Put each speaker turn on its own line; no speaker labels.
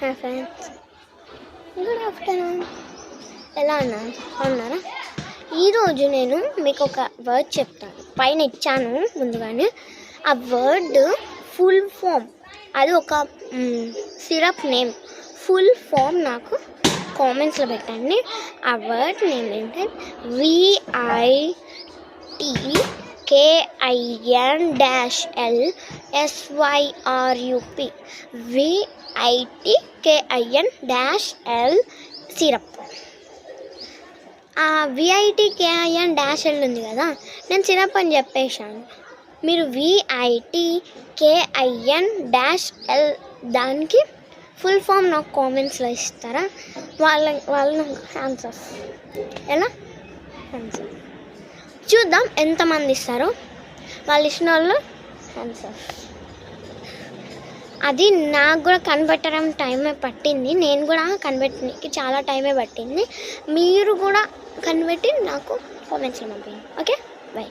Hi friends, good afternoon. ఎలా ఉన్నారా? ఈరోజు నేను మీకు ఒక వర్డ్ చెప్తాను. పైన ఇచ్చాను ముందుగానే. ఆ వర్డ్ ఫుల్ ఫామ్, అది ఒక సిరప్ నేమ్. ఫుల్ ఫామ్ నాకు కామెంట్స్లో పెట్టండి. ఆ వర్డ్ నేమ్ ఏంటంటే VITKIN-LSYRUP. VITKIN-L syrup. ఆ VITKIN-L ఉంది కదా, నేను సిరప్ అని చెప్పేశాను. మీరు VITKIN-L దానికి ఫుల్ ఫామ్ నాకు కామెంట్స్లో ఇస్తారా? వాళ్ళు నాకు ఆన్సర్స్ ఎలా ఆన్సర్ చూద్దాం ఎంతమంది ఇస్తారో. వాళ్ళు ఇచ్చిన వాళ్ళు ఆన్సర్. అది నాకు కూడా కనిపెట్టడం టైమే పట్టింది. నేను కూడా కనిపెట్టడానికి చాలా టైమే పట్టింది. మీరు కూడా కనిపెట్టి నాకు కామెంట్స్లో పంపించండి. Okay, by.